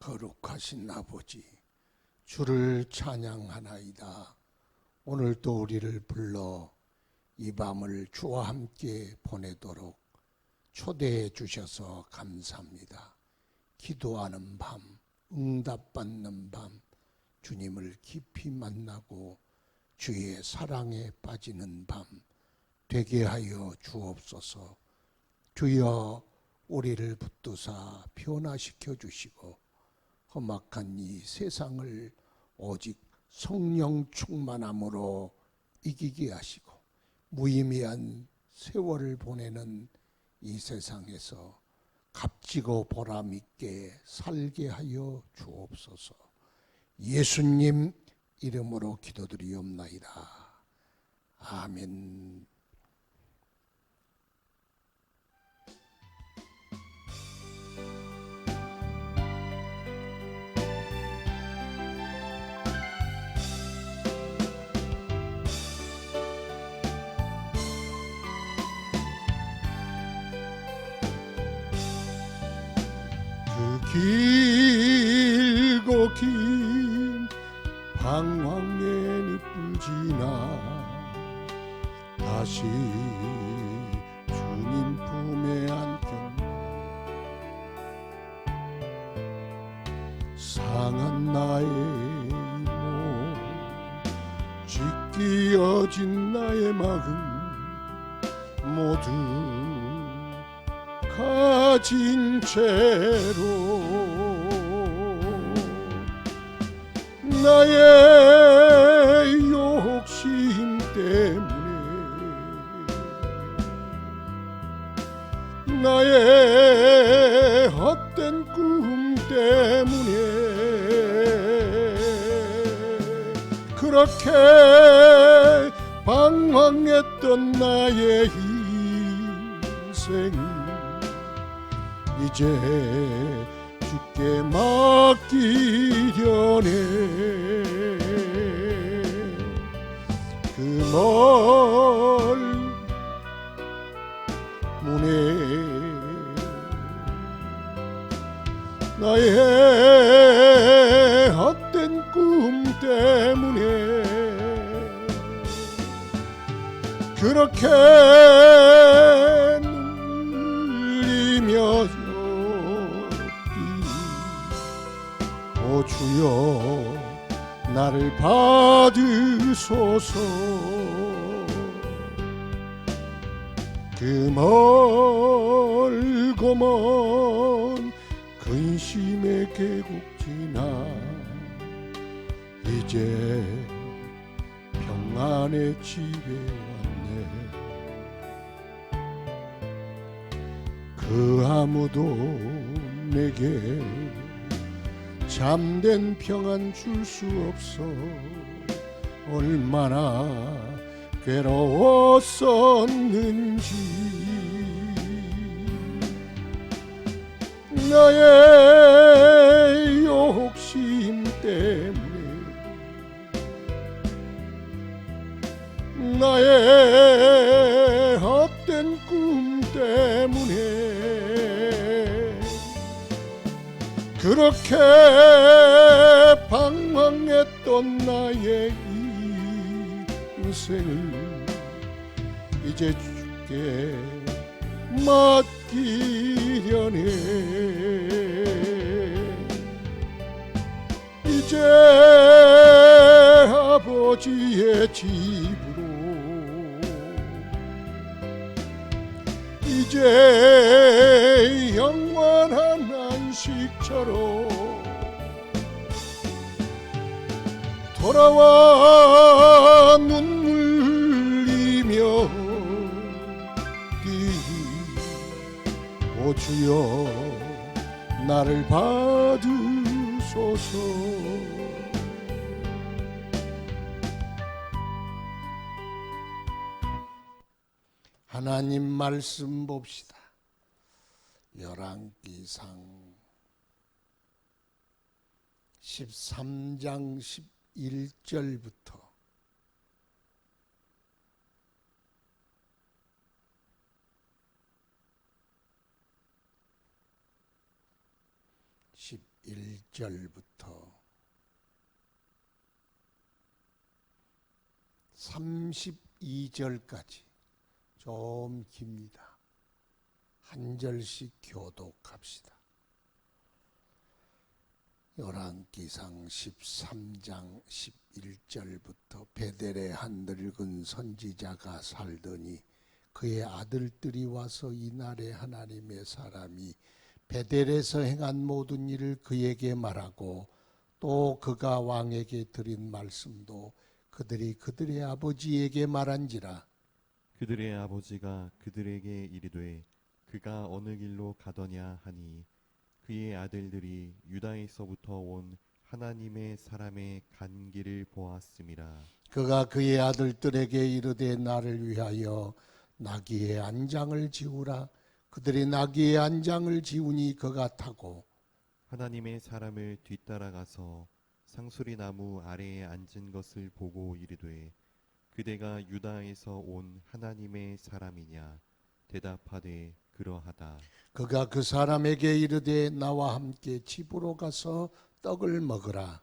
거룩하신 아버지, 주를 찬양하나이다. 오늘도 우리를 불러 이 밤을 주와 함께 보내도록 초대해 주셔서 감사합니다. 기도하는 밤, 응답받는 밤, 주님을 깊이 만나고 주의 사랑에 빠지는 밤 되게 하여 주옵소서. 주여, 우리를 붙드사 변화시켜 주시고 험악한 이 세상을 오직 성령 충만함으로 이기게 하시고 무의미한 세월을 보내는 이 세상에서 값지고 보람있게 살게 하여 주옵소서. 예수님 이름으로 기도드리옵나이다. 아멘. 길고 긴 방황의 늪을 지나 다시 주님 품에 안겼네. 상한 나의 몸, 찢기어진 나의 마음 모두 가진 채로 나의 욕심 때문에 나의 헛된 꿈 때문에 그렇게 방황했던 나의 인생 이제 주께 맡기려네. 그 먼 문에 나의 헛된 꿈 때문에 그렇게 눈물리며 오 주여 나를 받으소서. 그 멀고 먼 근심의 계곡 지나 이제 평안의 집에 왔네. 그 아무도 내게 참된 평안 줄 수 없어. 얼마나 괴로웠었는지 나의 욕심 때문에 나의 헛된 꿈 때문에 그렇게 방황했던 나의 인생을 이제 주께 맡기려네. 이제 아버지의 집으로 이제 영원한 안식처로 돌아와 눈물 흘리며 오 주여 나를 받으소서. 하나님 말씀 봅시다. 열왕기상 13장 11절부터 11 1절부터 32절까지 좀 깁니다. 한 절씩 교독합시다. 열왕기상 13장 11절부터 베델에 한 늙은 선지자가 살더니 그의 아들들이 와서 이날에 하나님의 사람이 베델에서 행한 모든 일을 그에게 말하고 또 그가 왕에게 드린 말씀도 그들이 그들의 아버지에게 말한지라. 그들의 아버지가 그들에게 이르되 그가 어느 길로 가더냐 하니 그의 아들들이 유다에서부터 온 하나님의 사람의 간 길을 보았음이라. 그가 그의 아들들에게 이르되 나를 위하여 나귀의 안장을 지우라. 그들이 나귀의 안장을 지우니 그가 타고 하나님의 사람을 뒤따라가서 상수리 나무 아래에 앉은 것을 보고 이르되 그대가 유다에서 온 하나님의 사람이냐 대답하되 그러하다. 그가 그 사람에게 이르되 나와 함께 집으로 가서 떡을 먹으라.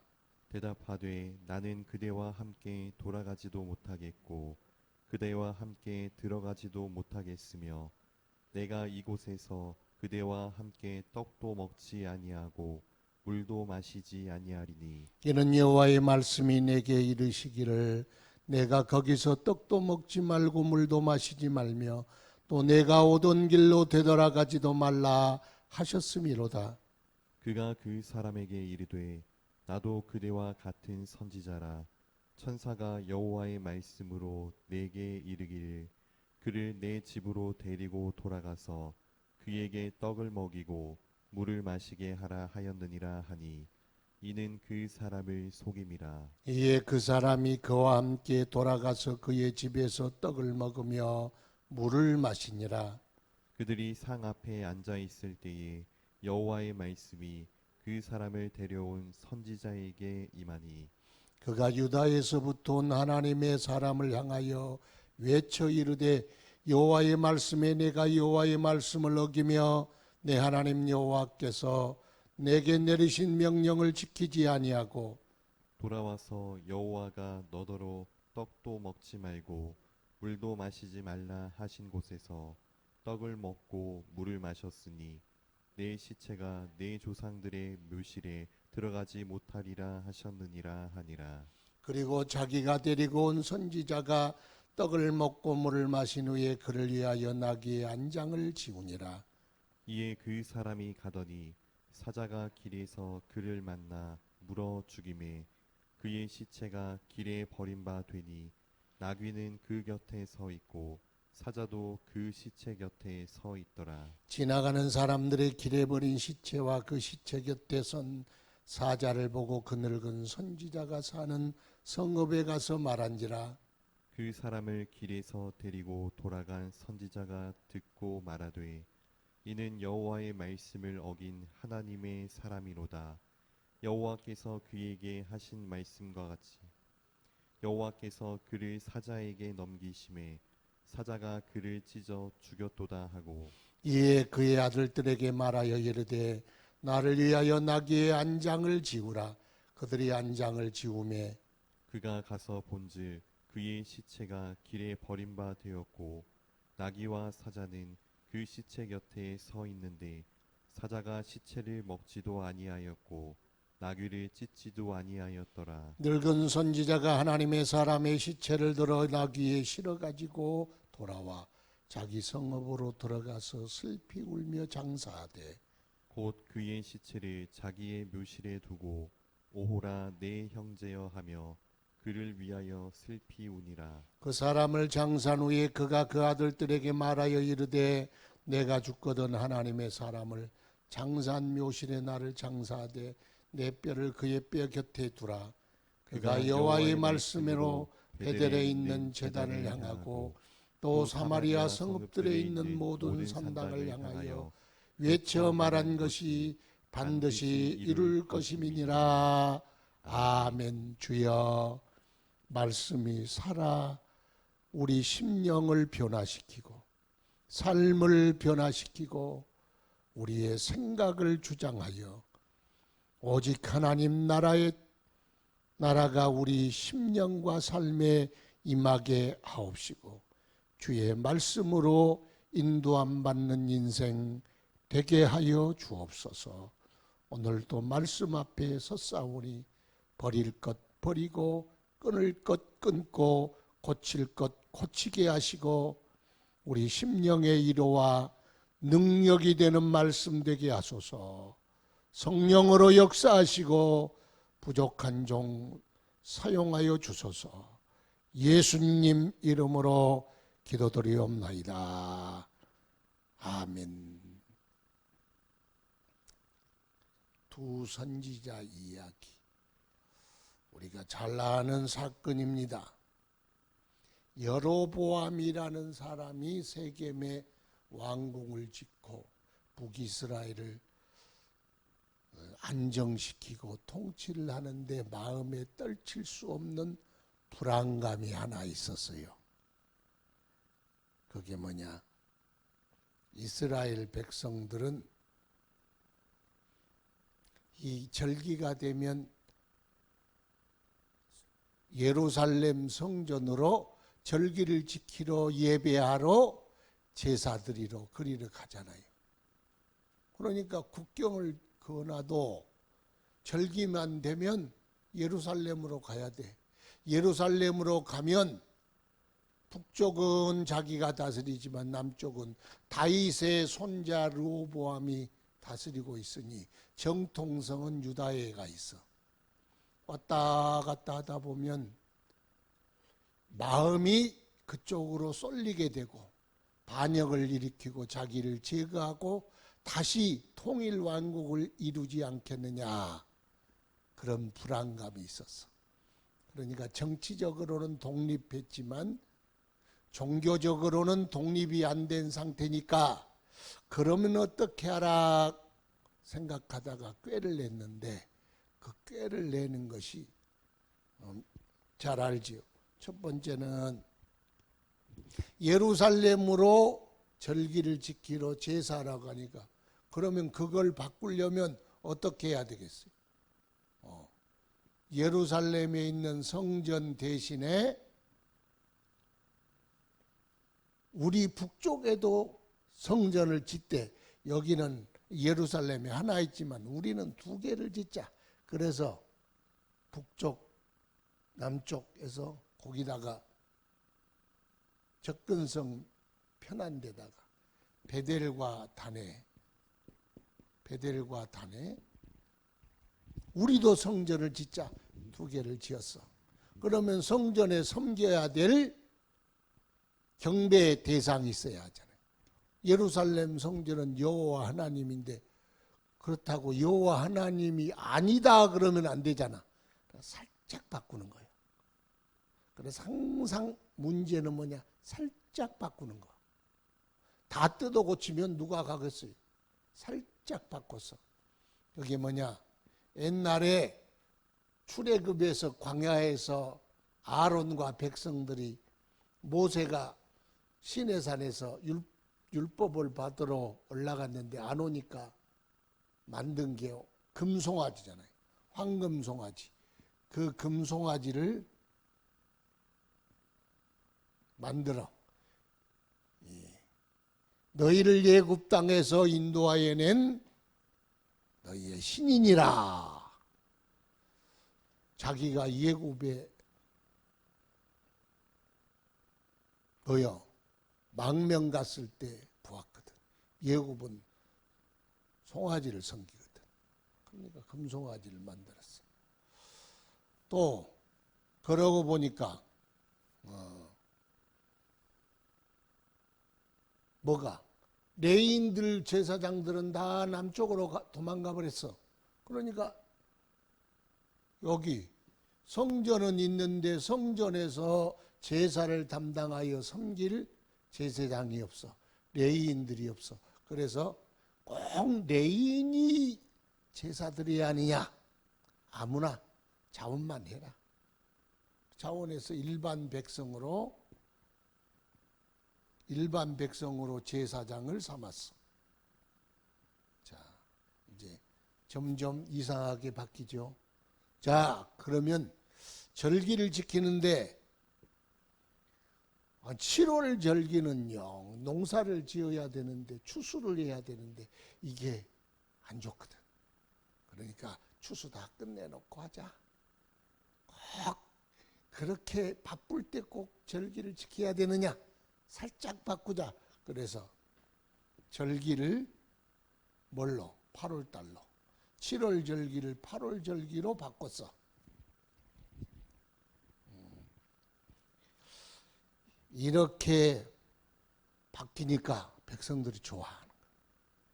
대답하되 나는 그대와 함께 돌아가지도 못하겠고 그대와 함께 들어가지도 못하겠으며 내가 이곳에서 그대와 함께 떡도 먹지 아니하고 물도 마시지 아니하리니 이는 여호와의 말씀이 내게 이르시기를 내가 거기서 떡도 먹지 말고 물도 마시지 말며 또 내가 오던 길로 되돌아가지도 말라 하셨음이로다. 그가 그 사람에게 이르되 나도 그대와 같은 선지자라. 천사가 여호와의 말씀으로 내게 이르기를 그를 내 집으로 데리고 돌아가서 그에게 떡을 먹이고 물을 마시게 하라 하였느니라 하니 이는 그 사람을 속임이라. 이에 그 사람이 그와 함께 돌아가서 그의 집에서 떡을 먹으며 물을 마시니라. 그들이 상 앞에 앉아 있을 때에 여호와의 말씀이 그 사람을 데려온 선지자에게 임하니 그가 유다에서부터 온 하나님의 사람을 향하여 외쳐 이르되 여호와의 말씀에 내가 여호와의 말씀을 어기며 내 하나님 여호와께서 내게 내리신 명령을 지키지 아니하고 돌아와서 여호와가 너더러 떡도 먹지 말고 물도 마시지 말라 하신 곳에서 떡을 먹고 물을 마셨으니 내 시체가 내 조상들의 묘실에 들어가지 못하리라 하셨느니라 하니라. 그리고 자기가 데리고 온 선지자가 떡을 먹고 물을 마신 후에 그를 위하여 나귀의 안장을 지우니라. 이에 그 사람이 가더니 사자가 길에서 그를 만나 물어 죽임에 그의 시체가 길에 버린 바 되니 나귀는 그 곁에 서 있고 사자도 그 시체 곁에 서 있더라. 지나가는 사람들의 길에 버린 시체와 그 시체 곁에 선 사자를 보고 그 늙은 선지자가 사는 성읍에 가서 말한지라. 그 사람을 길에서 데리고 돌아간 선지자가 듣고 말하되 이는 여호와의 말씀을 어긴 하나님의 사람이로다. 여호와께서 그에게 하신 말씀과 같이 여호와께서 그를 사자에게 넘기심에 사자가 그를 찢어 죽였도다 하고 이에 그의 아들들에게 말하여 이르되 나를 위하여 나귀의 안장을 지우라. 그들이 안장을 지우매 그가 가서 본즉 그의 시체가 길에 버린 바 되었고 나귀와 사자는 그 시체 곁에 서 있는데 사자가 시체를 먹지도 아니하였고 나귀를 찢지도 아니하였더라. 늙은 선지자가 하나님의 사람의 시체를 들어 나귀에 실어 가지고 돌아와 자기 성읍으로 들어가서 슬피 울며 장사하되 곧 그의 시체를 자기의 묘실에 두고 오호라 내 형제여 하며 그를 위하여 슬피 우니라. 그 사람을 장사한 후에 그가 그 아들들에게 말하여 이르되 내가 죽거든 하나님의 사람을 장사한 묘실에 나를 장사하되 내 뼈를 그의 뼈 곁에 두라. 그가 여호와의 말씀으로 베델에 있는 제단을 향하고 또 사마리아 성읍들에 있는 모든 산당을 향하여 외쳐 말한 것이 반드시 이룰 것임이니라. 아멘. 주여 말씀이 살아 우리 심령을 변화시키고 삶을 변화시키고 우리의 생각을 주장하여 오직 하나님 나라가 우리 심령과 삶에 임하게 하옵시고 주의 말씀으로 인도함 받는 인생 되게 하여 주옵소서. 오늘도 말씀 앞에 섰사오니 버릴 것 버리고 끊을 것 끊고 고칠 것 고치게 하시고 우리 심령의 위로와 능력이 되는 말씀 되게 하소서. 성령으로 역사하시고 부족한 종 사용하여 주소서. 예수님 이름으로 기도드리옵나이다. 아멘. 두 선지자 이야기, 우리가 잘 아는 사건입니다. 여로보암이라는 사람이 세겜에 왕궁을 짓고 북이스라엘을 안정시키고 통치를 하는데 마음에 떨칠 수 없는 불안감이 하나 있었어요. 그게 뭐냐? 이스라엘 백성들은 이 절기가 되면 예루살렘 성전으로 절기를 지키러 예배하러 제사 드리러 그리러 가잖아요. 그러니까 국경을 건너도 절기만 되면 예루살렘으로 가야 돼. 예루살렘으로 가면 북쪽은 자기가 다스리지만 남쪽은 다윗의 손자 르호보암이 다스리고 있으니 정통성은 유다에 가 있어. 왔다 갔다 하다 보면 마음이 그쪽으로 쏠리게 되고 반역을 일으키고 자기를 제거하고 다시 통일 왕국을 이루지 않겠느냐, 그런 불안감이 있었어. 그러니까 정치적으로는 독립했지만 종교적으로는 독립이 안 된 상태니까 그러면 어떻게 하라 생각하다가 꾀를 냈는데, 그 꾀를 내는 것이 잘 알지요. 첫 번째는 예루살렘으로 절기를 지키러 제사하러 가니까 그러면 그걸 바꾸려면 어떻게 해야 되겠어요? 예루살렘에 있는 성전 대신에 우리 북쪽에도 성전을 짓되, 여기는 예루살렘에 하나 있지만 우리는 두 개를 짓자. 그래서 북쪽 남쪽에서 거기다가 접근성 편한 데다가 베델과 단에 우리도 성전을 짓자. 두 개를 지었어. 그러면 성전에 섬겨야 될 경배의 대상이 있어야 하잖아요. 예루살렘 성전은 여호와 하나님인데 그렇다고 여호와 하나님이 아니다 그러면 안 되잖아. 살짝 바꾸는 거예요. 그래서 항상 문제는 뭐냐? 살짝 바꾸는 거. 다 뜯어 고치면 누가 가겠어요? 살짝 바꿨어. 그게 뭐냐? 옛날에 출애굽에서 광야에서 아론과 백성들이 모세가 시내산에서 율법을 받으러 올라갔는데 안 오니까 만든 게 금송아지잖아요. 황금송아지. 그 금송아지를 만들어 너희를 애굽 땅에서 인도하여 낸 너희의 신이니라. 자기가 애굽에 망명 갔을 때 보았거든. 애굽은 송아지를 섬기거든. 그러니까 금송아지를 만들었어. 또 그러고 보니까 뭐가? 레인들 제사장들은 다 남쪽으로 도망가 버렸어. 그러니까 여기 성전은 있는데 성전에서 제사를 담당하여 섬길 제사장이 없어. 레위인들이 없어. 그래서 꼭 레위인이 제사드려야 하느냐? 아무나 자원만 해라. 자원해서 일반 백성으로 제사장을 삼았어. 자, 이제 점점 이상하게 바뀌죠. 자, 그러면 절기를 지키는데 7월 절기는요, 농사를 지어야 되는데 추수를 해야 되는데 이게 안 좋거든. 그러니까 추수 다 끝내놓고 하자. 꼭 그렇게 바쁠 때 꼭 절기를 지켜야 되느냐? 살짝 바꾸자. 그래서 절기를 뭘로? 8월 달로. 7월 절기를 8월 절기로 바꿨어. 이렇게 바뀌니까 백성들이 좋아하는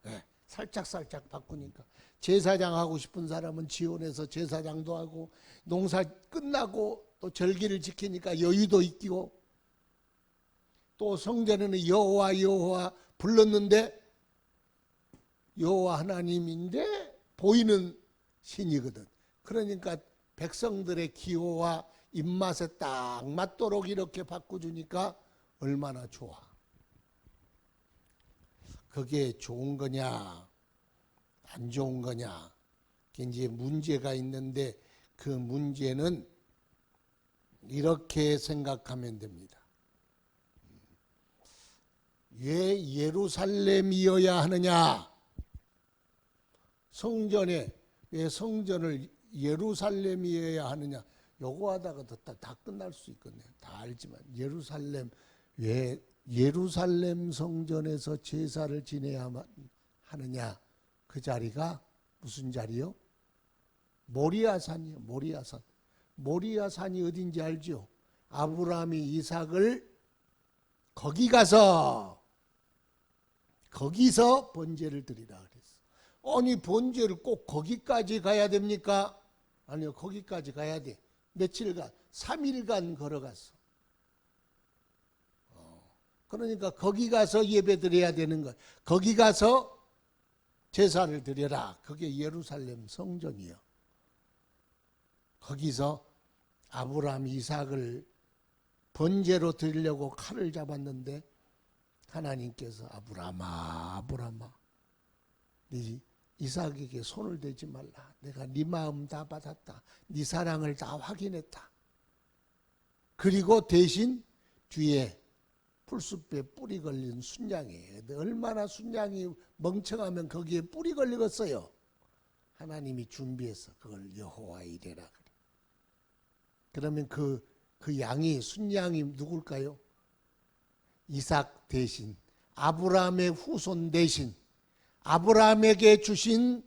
거예요. 네, 살짝 바꾸니까. 제사장 하고 싶은 사람은 지원해서 제사장도 하고, 농사 끝나고 또 절기를 지키니까 여유도 있고, 또 성전에는 여호와 불렀는데 여호와 하나님인데 보이는 신이거든. 그러니까 백성들의 기호와 입맛에 딱 맞도록 이렇게 바꿔주니까 얼마나 좋아. 그게 좋은 거냐 안 좋은 거냐, 이제 문제가 있는데 그 문제는 이렇게 생각하면 됩니다. 왜 예루살렘이어야 하느냐? 성전에 왜 성전을 예루살렘이어야 하느냐? 요거 하다가 다 끝날 수 있겠네요. 다 알지만 예루살렘, 왜 예루살렘 성전에서 제사를 지내야만 하느냐? 그 자리가 무슨 자리요? 모리아산이요. 모리아산. 모리아산이 어딘지 알죠? 아브라함이 이삭을 거기서 번제를 드리라 그랬어. 아니 번제를 꼭 거기까지 가야 됩니까? 아니요, 거기까지 가야 돼. 며칠간, 3일간 걸어갔어. 그러니까 거기 가서 예배 드려야 되는 거야. 거기 가서 제사를 드려라. 그게 예루살렘 성전이요. 거기서 아브라함 이삭을 번제로 드리려고 칼을 잡았는데 하나님께서 아브라함아 네 이삭에게 손을 대지 말라. 내가 네 마음 다 받았다. 네 사랑을 다 확인했다. 그리고 대신 뒤에 풀숲에 뿌리 걸린 순양이에요. 얼마나 순양이 멍청하면 거기에 뿌리 걸리겠어요. 하나님이 준비해서 그걸 여호와 이레라 그래. 그러면 그 양이, 순양이 누굴까요? 이삭 대신, 아브라함의 후손 대신 아브라함에게 주신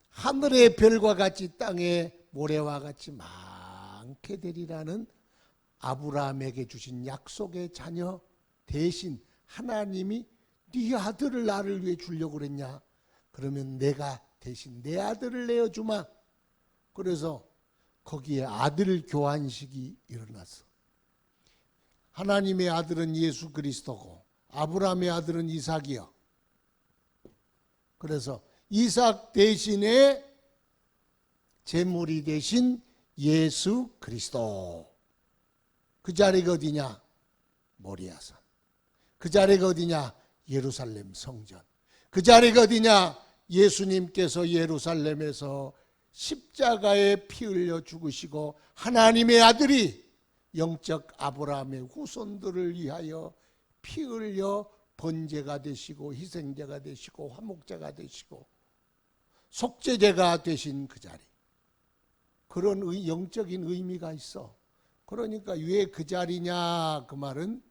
하늘의 별과 같이 땅의 모래와 같이 많게 되리라는 아브라함에게 주신 약속의 자녀 대신 하나님이 네 아들을 나를 위해 주려고 그랬냐? 그러면 내가 대신 내 아들을 내어주마. 그래서 거기에 아들 교환식이 일어났어. 하나님의 아들은 예수 그리스도고 아브라함의 아들은 이삭이요. 그래서 이삭 대신에 제물이 되신 예수 그리스도. 그 자리가 어디냐? 모리아산. 그 자리가 어디냐? 예루살렘 성전. 그 자리가 어디냐? 예수님께서 예루살렘에서 십자가에 피 흘려 죽으시고 하나님의 아들이 영적 아브라함의 후손들을 위하여 피 흘려 번제가 되시고 희생제가 되시고 화목제가 되시고 속죄제가 되신 그 자리. 그런 영적인 의미가 있어. 그러니까 왜 그 자리냐? 그 말은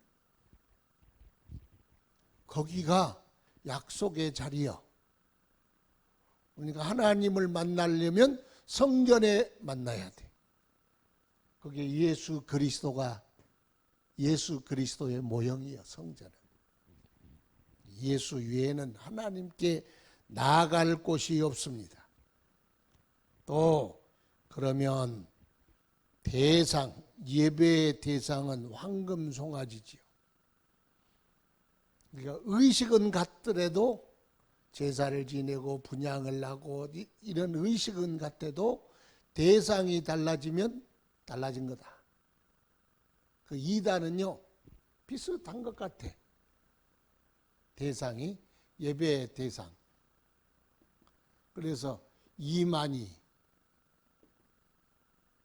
거기가 약속의 자리요. 그러니까 하나님을 만나려면 성전에 만나야 돼. 그게 예수 그리스도의 모형이요, 성전은. 예수 외에는 하나님께 나아갈 곳이 없습니다. 또 그러면 예배의 대상은 황금 송아지지요. 그러니까 의식은 같더라도 제사를 지내고 분향을 하고 이런 의식은 같아도 대상이 달라지면 달라진 거다. 그 이단은요 비슷한 것 같아. 대상이 예배의 대상. 그래서 이만희,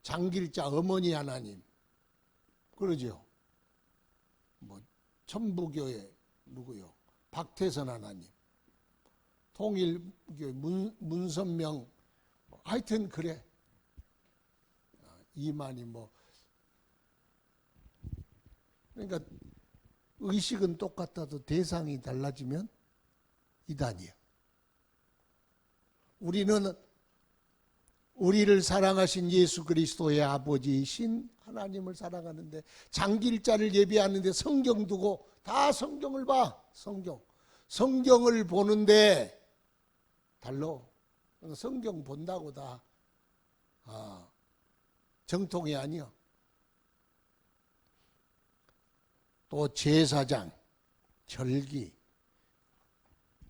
장길자 어머니 하나님, 그러죠. 뭐 천부교회 누구요? 박태선 하나님, 통일교회 문선명, 하여튼 그래. 이만희 뭐. 그러니까 의식은 똑같아도 대상이 달라지면 이단이에요. 우리는 우리를 사랑하신 예수 그리스도의 아버지이신 하나님을 사랑하는데 장길자를 예배하는데 성경 두고 다 성경을 봐. 성경을 보는데 달라. 성경 본다고 다 정통이 아니야. 또 제사장,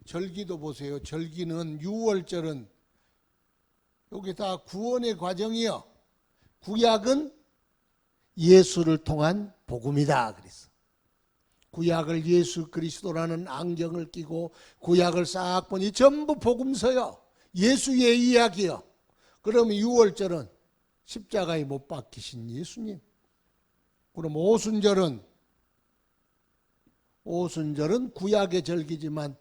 절기도 보세요. 절기는 6월절은 여기 다 구원의 과정이요. 구약은 예수를 통한 복음이다 그랬어. 구약을 예수 그리스도라는 안경을 끼고 구약을 싹 보니 전부 복음서요. 예수의 이야기요. 그러면 6월절은 십자가에 못 박히신 예수님. 그럼 오순절은 구약의 절기지만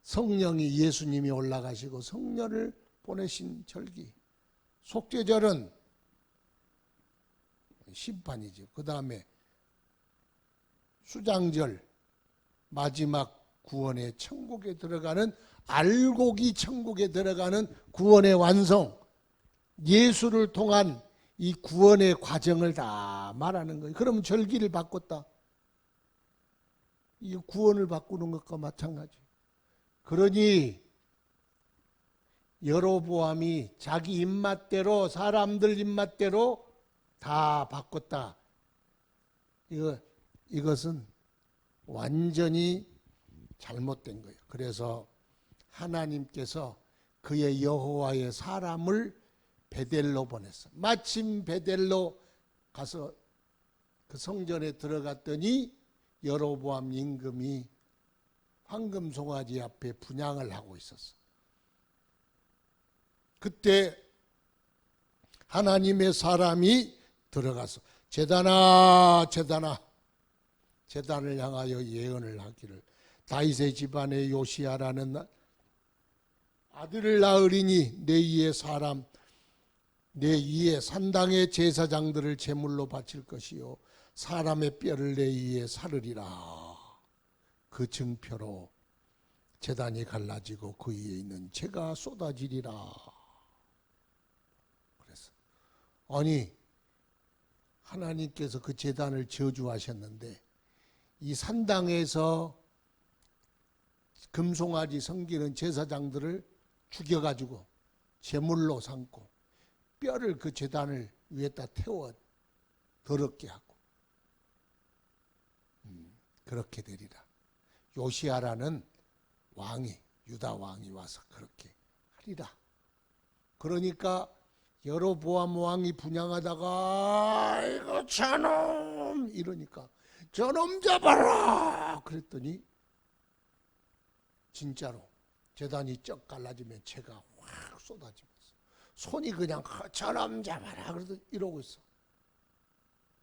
성령이 예수님이 올라가시고 성령을 보내신 절기. 속죄절은 심판이죠. 그 다음에 수장절, 마지막 구원의 천국에 들어가는, 알곡이 천국에 들어가는 구원의 완성, 예수를 통한 이 구원의 과정을 다 말하는 거예요. 그러면 절기를 바꿨다. 이 구원을 바꾸는 것과 마찬가지. 그러니 여로보암이 자기 입맛대로, 사람들 입맛대로 다 바꿨다. 이것은 완전히 잘못된 거예요. 그래서 하나님께서 그의 여호와의 사람을 베델로 보냈어. 마침 베델로 가서 그 성전에 들어갔더니 여로보암 임금이 황금 송아지 앞에 분향을 하고 있었어. 그때 하나님의 사람이 들어가서 제단아 제단을 향하여 예언을 하기를 다윗의 집안의 요시야라는 아들을 낳으리니 내 위에 산당의 제사장들을 제물로 바칠 것이요 사람의 뼈를 내 위에 사르리라. 그 증표로 제단이 갈라지고 그 위에 있는 재가 쏟아지리라. 그래서 아니 하나님께서 그 제단을 저주하셨는데 이 산당에서 금송아지 섬기는 제사장들을 죽여가지고 제물로 삼고 뼈를 그 제단을 위에다 태워 더럽게 하고 그렇게 되리라. 요시야라는 왕이, 유다 왕이 와서 그렇게 하리라. 그러니까 여로보암 왕이 분향하다가 아이고 저놈 이러니까 저놈 잡아라 그랬더니 진짜로 제단이 쩍 갈라지면 재가 확 쏟아지면서 손이 그냥 저놈 잡아라 그래도 이러고 있어.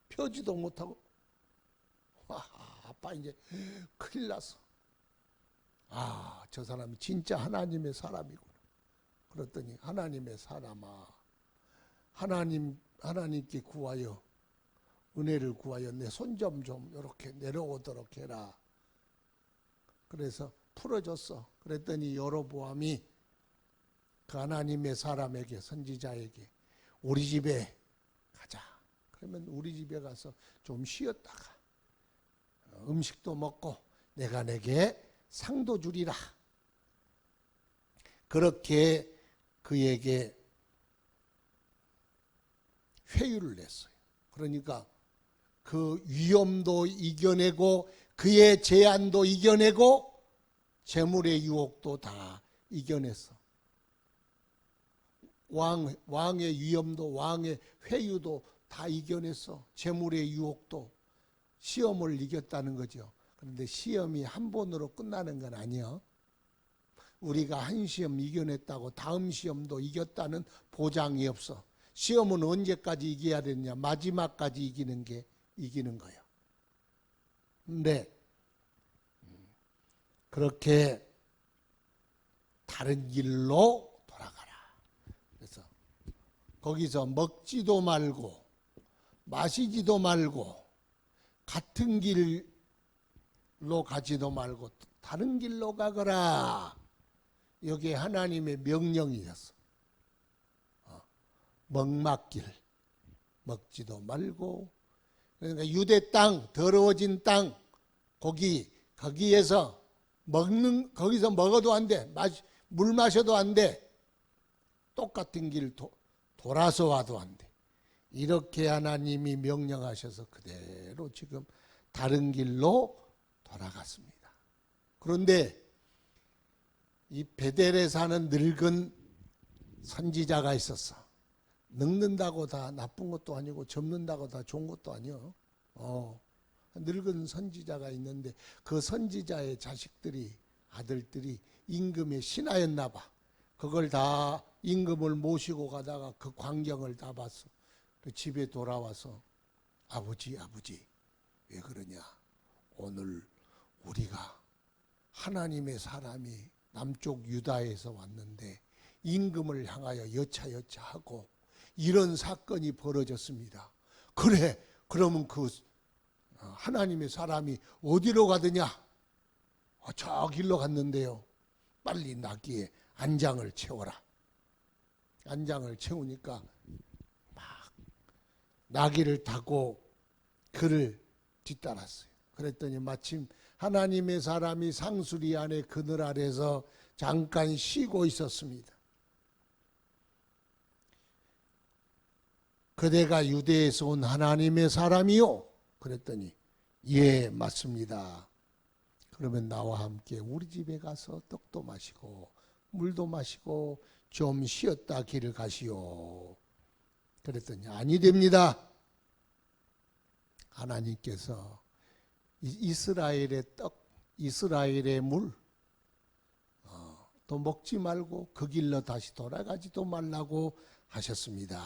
펴지도 못하고 와 아빠 이제 큰일 났어. 아 저 사람이 진짜 하나님의 사람이구나. 그랬더니 하나님의 사람아 하나님께 구하여 은혜를 구하여 내 손 좀 이렇게 내려오도록 해라. 그래서 풀어줬어. 그랬더니 여로보암이 그 하나님의 사람에게 선지자에게 우리 집에 가자. 그러면 우리 집에 가서 좀 쉬었다가 음식도 먹고 내가 내게 상도 주리라. 그렇게 그에게 회유를 냈어요. 그러니까 그 위험도 이겨내고 그의 제한도 이겨내고 재물의 유혹도 다 이겨냈어. 왕의 위험도 왕의 회유도 다 이겨냈어. 재물의 유혹도 시험을 이겼다는 거죠. 그런데 시험이 한 번으로 끝나는 건 아니야. 우리가 한 시험 이겨냈다고 다음 시험도 이겼다는 보장이 없어. 시험은 언제까지 이겨야 되느냐? 마지막까지 이기는 게 이기는 거예요. 근데 그렇게 다른 길로 돌아가라. 그래서 거기서 먹지도 말고 마시지도 말고 같은 길로 가지도 말고 다른 길로 가거라. 여기에 하나님의 명령이었어. 먹막길, 먹지도 말고. 그러니까 유대 땅, 더러워진 땅, 거기에서 거기서 먹어도 안 돼. 물 마셔도 안 돼. 똑같은 길 돌아서 와도 안 돼. 이렇게 하나님이 명령하셔서 그대로 지금 다른 길로 돌아갔습니다. 그런데 이 베델에 사는 늙은 선지자가 있었어. 늙는다고 다 나쁜 것도 아니고 젊는다고 다 좋은 것도 아니요. 늙은 선지자가 있는데 그 선지자의 자식들이 아들들이 임금의 신하였나 봐. 그걸 다 임금을 모시고 가다가 그 광경을 다 봤어. 집에 돌아와서 아버지 왜 그러냐? 오늘 우리가 하나님의 사람이 남쪽 유다에서 왔는데 임금을 향하여 여차하고 이런 사건이 벌어졌습니다. 그래, 그러면 그 하나님의 사람이 어디로 가더냐? 저 길로 갔는데요. 빨리 나귀에 안장을 채워라. 안장을 채우니까 막 나귀를 타고 그를 뒤따랐어요. 그랬더니 마침 하나님의 사람이 상수리 안에 그늘 아래서 잠깐 쉬고 있었습니다. 그대가 유대에서 온 하나님의 사람이요? 그랬더니 예, 맞습니다. 그러면 나와 함께 우리 집에 가서 떡도 마시고 물도 마시고 좀 쉬었다 길을 가시오. 그랬더니 아니 됩니다. 하나님께서 이스라엘의 떡, 이스라엘의 물, 또 먹지 말고 그 길로 다시 돌아가지도 말라고 하셨습니다.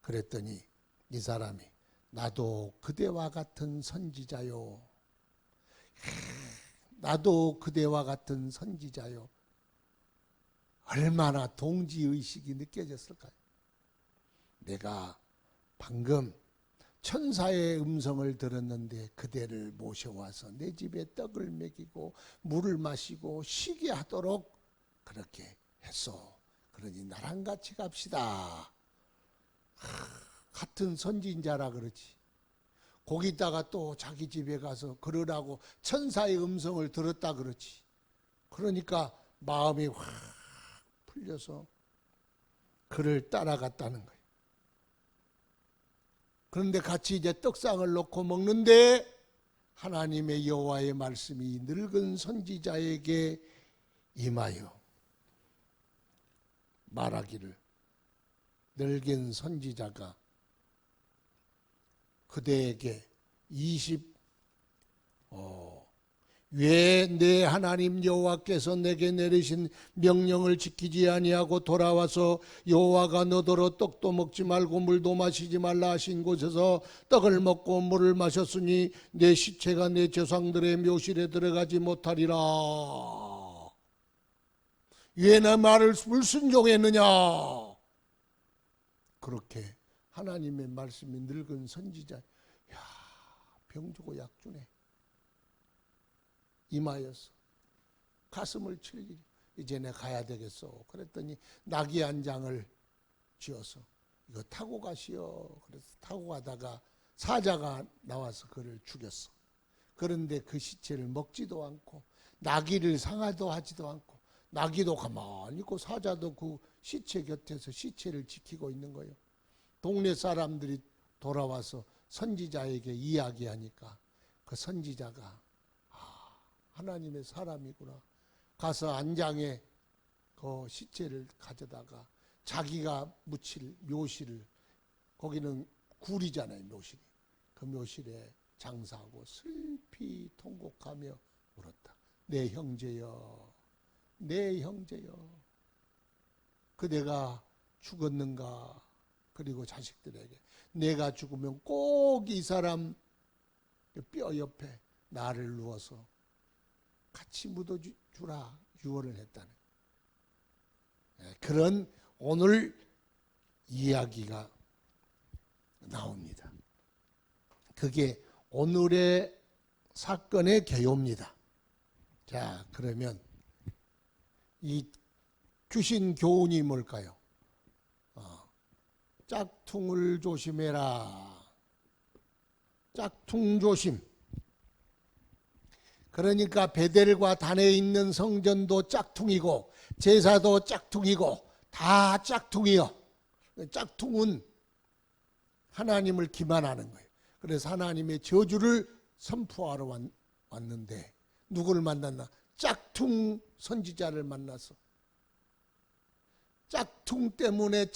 그랬더니 이 사람이 나도 그대와 같은 선지자요. 나도 그대와 같은 선지자요. 얼마나 동지의식이 느껴졌을까요? 내가 방금 천사의 음성을 들었는데 그대를 모셔와서 내 집에 떡을 먹이고 물을 마시고 쉬게 하도록 그렇게 했소. 그러니 나랑 같이 갑시다. 같은 선지자라 그러지. 거기다가 또 자기 집에 가서 그러라고 천사의 음성을 들었다 그러지. 그러니까 마음이 확 풀려서 그를 따라갔다는 거예요. 그런데 같이 이제 떡상을 놓고 먹는데 하나님의 여호와의 말씀이 늙은 선지자에게 임하여 말하기를, 늙은 선지자가 그대에게 왜 내 하나님 여호와께서 내게 내리신 명령을 지키지 아니하고 돌아와서 여호와가 너더러 떡도 먹지 말고 물도 마시지 말라 하신 곳에서 떡을 먹고 물을 마셨으니 내 시체가 내 조상들의 묘실에 들어가지 못하리라. 왜 내 말을 불순종했느냐? 그렇게 하나님의 말씀이 늙은 선지자, 병주고 약주네. 임하였어. 가슴을 칠 이제 내 가야 되겠어. 그랬더니 나귀 한 장을 지어서 이거 타고 가시오. 그래서 타고 가다가 사자가 나와서 그를 죽였어. 그런데 그 시체를 먹지도 않고 나귀를 상하도 하지도 않고 나귀도 가만히 있고 사자도 그 시체 곁에서 시체를 지키고 있는 거예요. 동네 사람들이 돌아와서 선지자에게 이야기하니까 그 선지자가 하나님의 사람이구나. 가서 안장에 그 시체를 가져다가 자기가 묻힐 묘실을, 거기는 굴이잖아요, 묘실이. 그 묘실에 장사하고 슬피 통곡하며 울었다. 내 형제여, 내 형제여, 그대가 죽었는가? 그리고 자식들에게 내가 죽으면 꼭 이 사람 뼈 옆에 나를 누워서 같이 묻어주라 유언을 했다는 그런 오늘 이야기가 나옵니다. 그게 오늘의 사건의 개요입니다. 자, 그러면 이 주신 교훈이 뭘까요? 짝퉁을 조심해라. 짝퉁 조심. 그러니까 베델과 단에 있는 성전도 짝퉁이고 제사도 짝퉁이고 다 짝퉁이요. 짝퉁은 하나님을 기만하는 거예요. 그래서 하나님의 저주를 선포하러 왔는데 누구를 만났나? 짝퉁 선지자를 만나서 짝퉁 때문에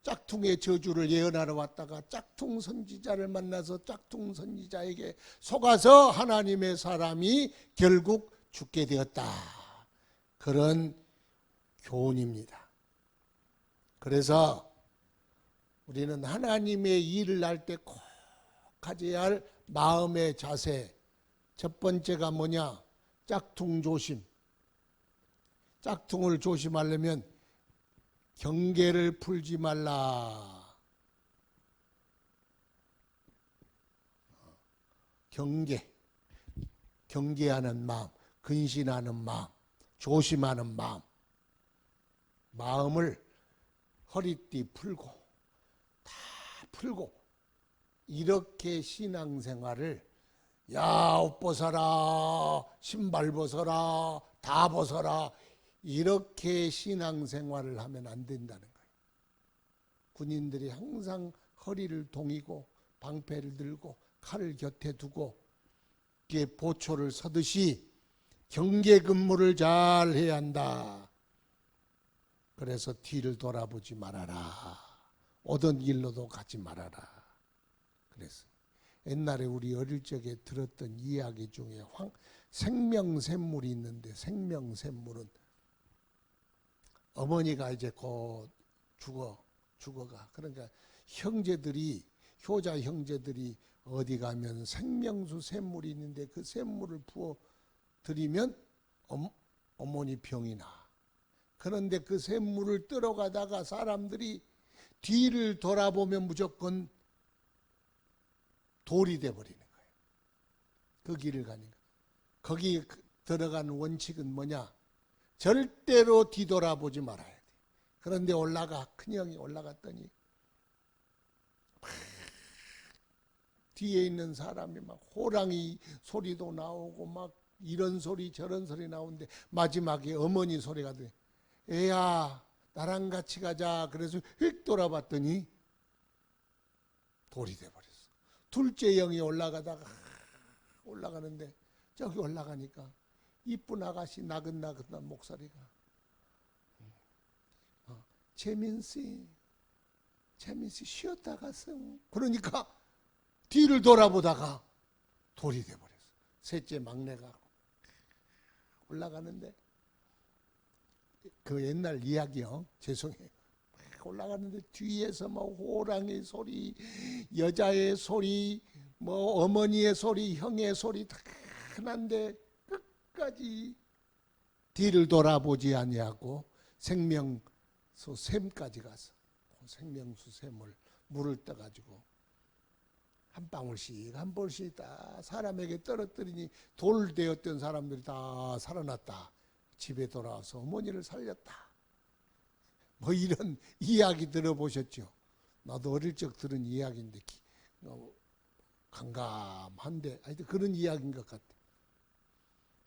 짝퉁의 저주를 예언하러 왔다가 짝퉁 선지자를 만나서 짝퉁 선지자에게 속아서 하나님의 사람이 결국 죽게 되었다. 그런 교훈입니다. 그래서 우리는 하나님의 일을 할 때 꼭 가져야 할 마음의 자세, 첫 번째가 뭐냐? 짝퉁 조심. 짝퉁을 조심하려면 경계를 풀지 말라. 경계하는 마음, 근신하는 마음, 조심하는 마음. 마음을 허리띠 풀고 다 풀고 이렇게 신앙생활을 옷 벗어라, 신발 벗어라, 다 벗어라 이렇게 신앙생활을 하면 안 된다는 거예요. 군인들이 항상 허리를 동이고 방패를 들고 칼을 곁에 두고 이게 보초를 서듯이 경계 근무를 잘 해야 한다. 그래서 뒤를 돌아보지 말아라. 오던 길로도 가지 말아라. 그래서 옛날에 우리 어릴 적에 들었던 이야기 중에 생명샘물이 있는데 생명샘물은 어머니가 이제 곧 죽어가. 그러니까 효자 형제들이 어디 가면 생명수 샘물이 있는데 그 샘물을 부어 드리면 어머니 병이 나. 그런데 그 샘물을 뜨러가다가 사람들이 뒤를 돌아보면 무조건 돌이 돼버리는 거예요. 그 길을 가니까. 거기 들어간 원칙은 뭐냐? 절대로 뒤돌아보지 말아야 돼. 그런데 큰형이 올라갔더니 뒤에 있는 사람이 막 호랑이 소리도 나오고 막 이런 소리 저런 소리 나오는데 마지막에 어머니 소리가 들려. 애야 나랑 같이 가자. 그래서 휙 돌아봤더니 돌이 돼버렸어. 둘째 형이 올라가는데 저기 올라가니까 이쁜 아가씨 나긋나긋한 목소리가 재민씨 쉬었다 갔어. 그러니까 뒤를 돌아보다가 돌이 돼버렸어. 셋째 막내가 올라가는데 그 옛날 이야기요. 죄송해요. 올라가는데 뒤에서 뭐 호랑이 소리, 여자의 소리, 뭐 어머니의 소리, 형의 소리 다 난데 끝까지 뒤를 돌아보지 아니하고 생명수 샘까지 가서 생명수 샘을 물을 떠가지고 한 방울씩 한 볼씩 다 사람에게 떨어뜨리니 돌 되었던 사람들이 다 살아났다. 집에 돌아와서 어머니를 살렸다. 뭐 이런 이야기 들어보셨죠? 나도 어릴 적 들은 이야기인데 강감한데 하여튼 그런 이야기인 것 같아.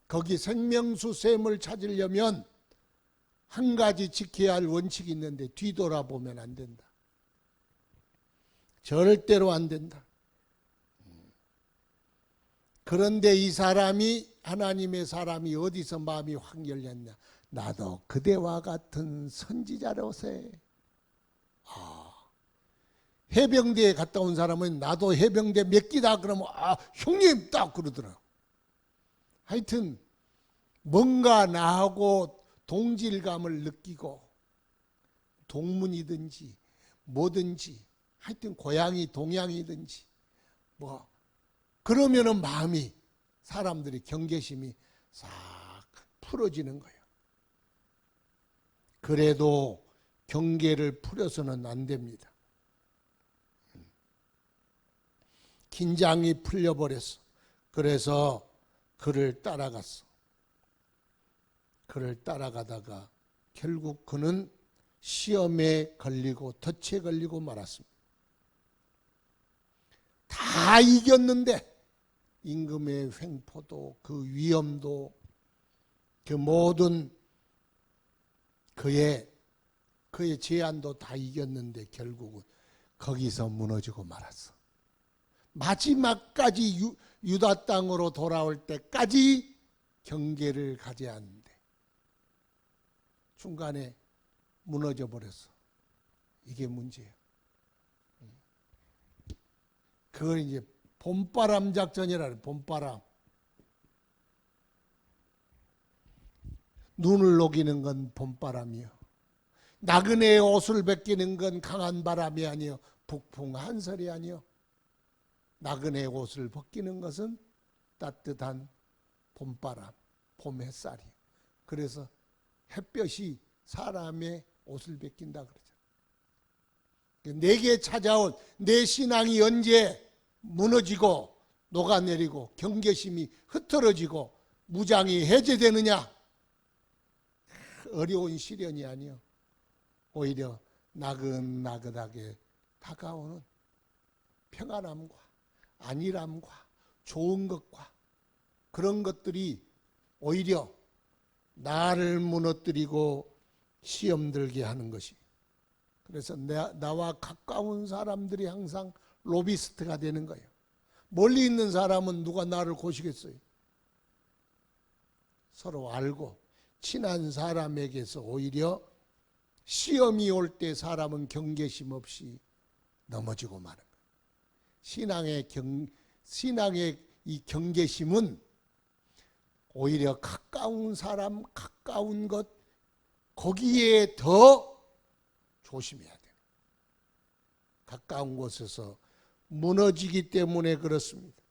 거기 생명수 샘을 찾으려면 한 가지 지켜야 할 원칙이 있는데 뒤돌아보면 안 된다. 절대로 안 된다. 그런데 이 사람이 하나님의 사람이 어디서 마음이 확 열렸냐? 나도 그대와 같은 선지자로세. 해병대에 갔다 온 사람은 나도 해병대 몇 기다 그러면 형님 딱 그러더라. 하여튼 뭔가 나하고 동질감을 느끼고 동문이든지 뭐든지 하여튼 고양이 동양이든지 뭐 그러면은 마음이 사람들이 경계심이 싹 풀어지는 거예요. 그래도 경계를 풀어서는 안 됩니다. 긴장이 풀려버렸어. 그래서 그를 따라갔어. 그를 따라가다가 결국 그는 시험에 걸리고 덫에 걸리고 말았습니다. 다 이겼는데 임금의 횡포도 그 위험도 그 모든 그의 제안도 다 이겼는데 결국은 거기서 무너지고 말았어. 마지막까지 유다 땅으로 돌아올 때까지 경계를 가져야 하는데 중간에 무너져 버렸어. 이게 문제예요. 그걸 이제 봄바람 작전이라 그래. 봄바람. 눈을 녹이는 건 봄바람이요. 나그네의 옷을 벗기는 건 강한 바람이 아니요. 북풍 한설이 아니요. 나그네의 옷을 벗기는 것은 따뜻한 봄바람, 봄 햇살이요. 그래서 햇볕이 사람의 옷을 벗긴다 그러죠. 내게 찾아온 내 신앙이 언제 무너지고 녹아내리고 경계심이 흐트러지고 무장이 해제되느냐? 어려운 시련이 아니요. 오히려 나긋나긋하게 다가오는 평안함과 안일함과 좋은 것과 그런 것들이 오히려 나를 무너뜨리고 시험 들게 하는 것이. 그래서 나와 가까운 사람들이 항상 로비스트가 되는 거예요. 멀리 있는 사람은 누가 나를 고시겠어요? 서로 알고 친한 사람에게서 오히려 시험이 올 때 사람은 경계심 없이 넘어지고 마는 거예요. 신앙의 이 경계심은 오히려 가까운 사람, 가까운 것 거기에 더 조심해야 돼요. 가까운 곳에서 무너지기 때문에 그렇습니다.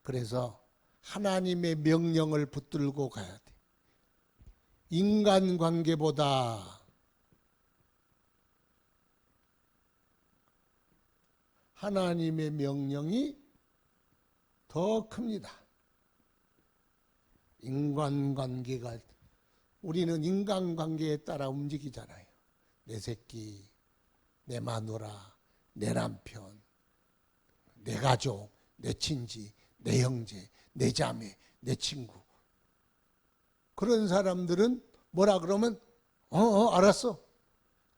그래서 하나님의 명령을 붙들고 가야 돼. 인간관계보다 하나님의 명령이 더 큽니다. 인간관계가 우리는 인간관계에 따라 움직이잖아요. 내 새끼, 내 마누라, 내 남편, 내 가족, 내 친지, 내 형제, 내 자매, 내 친구. 그런 사람들은 뭐라 그러면 알았어.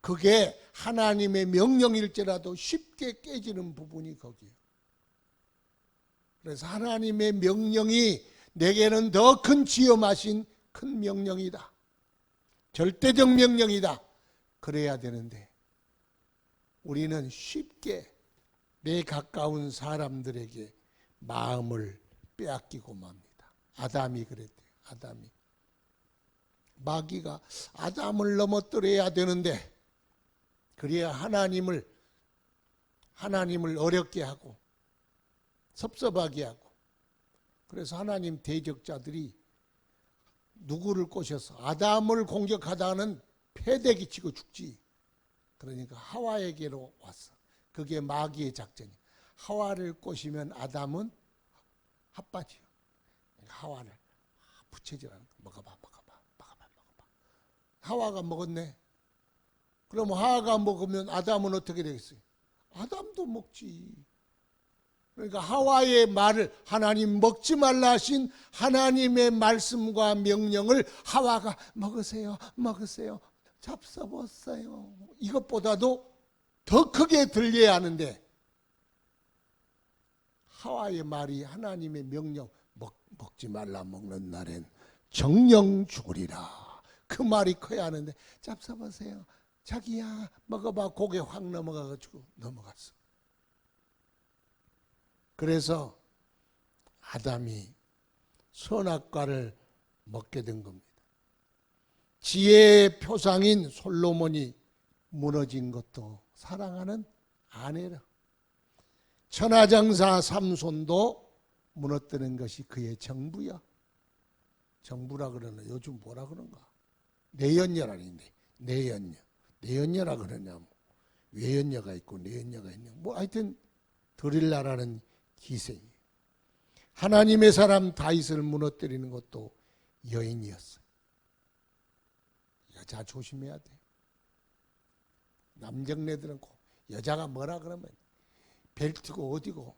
그게 하나님의 명령일지라도 쉽게 깨지는 부분이 거기에요. 그래서 하나님의 명령이 내게는 더 큰 지엄하신 큰 명령이다. 절대적 명령이다. 그래야 되는데 우리는 쉽게 내 가까운 사람들에게 마음을 빼앗기고 맙니다. 아담이 그랬대요. 아담이. 마귀가 아담을 넘어뜨려야 되는데 그래야 하나님을 어렵게 하고 섭섭하게 하고 그래서 하나님 대적자들이 누구를 꼬셔서 아담을 공격하다는 패대기 치고 죽지. 그러니까 하와에게로 왔어. 그게 마귀의 작전이. 하와를 꼬시면 아담은 핫바지요. 그러니까 하와를 부채질하는 거. 먹어봐. 하와가 먹었네. 그럼 하와가 먹으면 아담은 어떻게 되겠어요? 아담도 먹지. 그러니까 하와의 말을 하나님 먹지 말라 하신 하나님의 말씀과 명령을 하와가 먹으세요. 잡숴보세요. 이것보다도 더 크게 들려야 하는데 하와의 말이 하나님의 명령 먹지 말라 먹는 날엔 정령 죽으리라. 그 말이 커야 하는데 잡숴보세요. 자기야 먹어봐. 고개 확 넘어가가지고 넘어갔어. 그래서 아담이 선악과를 먹게 된 겁니다. 지혜의 표상인 솔로몬이 무너진 것도 사랑하는 아내라. 천하장사 삼손도 무너뜨린 것이 그의 정부야. 정부라 그러나 요즘 뭐라 그런가? 내연녀라는데 내연녀. 내연녀라 그러냐? 외연녀가 있고 내연녀가 있냐? 뭐 하여튼 드릴라라는 기생이. 하나님의 사람 다윗을 무너뜨리는 것도 여인이었어요. 여자 조심해야 돼. 남정네들은 여자가 뭐라 그러면 벨트고 어디고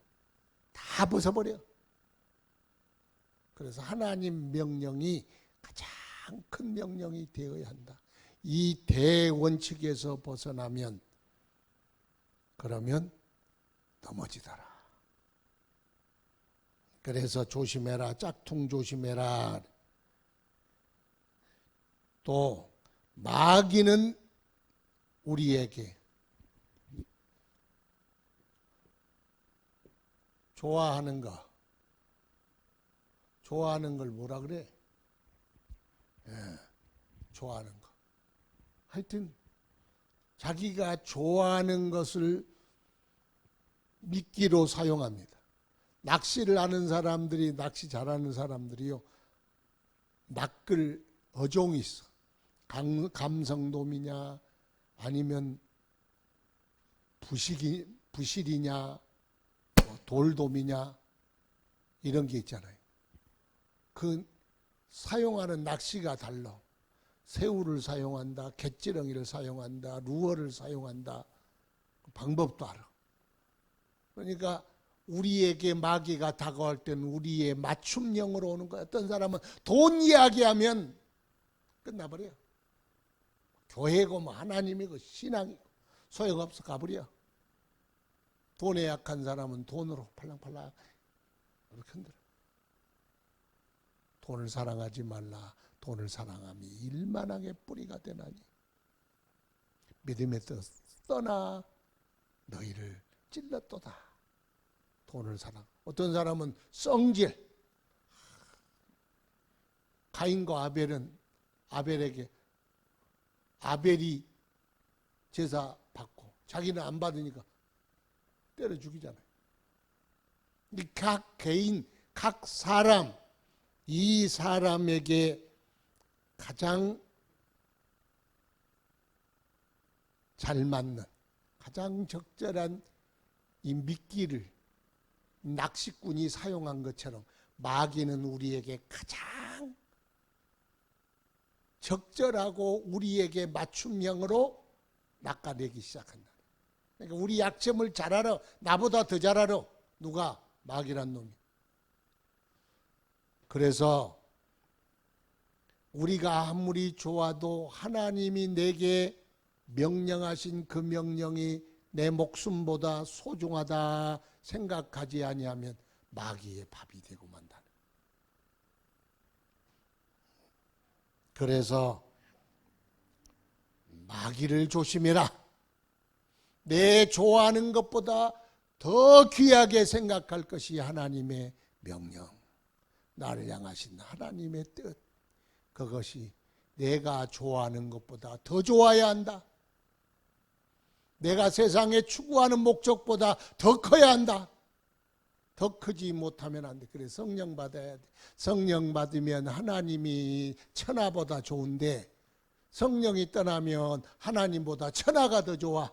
다 벗어버려. 그래서 하나님 명령이 가장 큰 명령이 되어야 한다. 이 대원칙에서 벗어나면 그러면 넘어지더라. 그래서 조심해라. 짝퉁 조심해라. 또 마귀는 우리에게 좋아하는 걸 뭐라 그래? 좋아하는 거. 하여튼 자기가 좋아하는 것을 미끼로 사용합니다. 낚시를 하는 사람들이, 낚시 잘하는 사람들이요, 낚을 어종이 있어. 감성돔이냐 아니면 부실이냐 돌돔이냐 이런 게 있잖아요. 그 사용하는 낚시가 달라. 새우를 사용한다, 갯지렁이를 사용한다, 루어를 사용한다. 방법도 알아. 그러니까 우리에게 마귀가 다가올 때는 우리의 맞춤형으로 오는 거야. 어떤 사람은 돈 이야기하면 끝나버려. 교회고 뭐 하나님이고 신앙이고 소용없어 가버려. 돈에 약한 사람은 돈으로 팔랑팔랑 이렇게 흔들어. 돈을 사랑하지 말라. 돈을 사랑함이 일만하게 뿌리가 되나니 믿음에서 떠나 너희를 찔렀도다. 돈을 사랑. 어떤 사람은 성질. 가인과 아벨에게 아벨이 제사 받고 자기는 안 받으니까 때려 죽이잖아요. 각 개인, 각 사람, 이 사람에게 가장 잘 맞는, 가장 적절한 이 미끼를 낚시꾼이 사용한 것처럼 마귀는 우리에게 가장 적절하고 우리에게 맞춤형으로 낚아내기 시작한다. 그러니까 우리 약점을 잘 알아. 나보다 더 잘 알아. 누가? 마귀란 놈이. 그래서 우리가 아무리 좋아도 하나님이 내게 명령하신 그 명령이 내 목숨보다 소중하다 생각하지 아니하면 마귀의 밥이 되고 만다. 그래서 마귀를 조심해라. 내 좋아하는 것보다 더 귀하게 생각할 것이 하나님의 명령. 나를 향하신 하나님의 뜻. 그것이 내가 좋아하는 것보다 더 좋아야 한다. 내가 세상에 추구하는 목적보다 더 커야 한다. 더 크지 못하면 안 돼. 그래 성령 받아야 돼. 성령 받으면 하나님이 천하보다 좋은데 성령이 떠나면 하나님보다 천하가 더 좋아.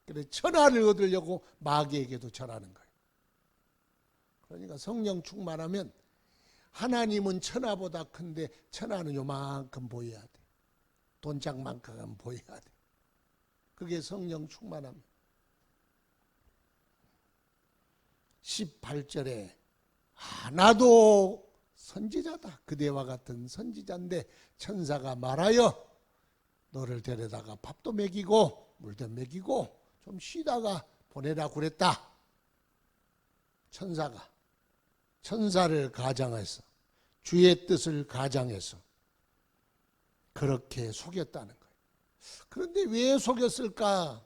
그래 천하를 얻으려고 마귀에게도 절하는 거예요. 그러니까 성령 충만하면 하나님은 천하보다 큰데 천하는 요만큼 보여야 돼. 돈짝만큼 보여야 돼. 그게 성령 충만함. 18절에 나도 선지자다. 그대와 같은 선지자인데 천사가 말하여 너를 데려다가 밥도 먹이고 물도 먹이고 좀 쉬다가 보내라 그랬다. 천사를 가장해서 주의 뜻을 가장해서 그렇게 속였다는 거예요. 그런데 왜 속였을까?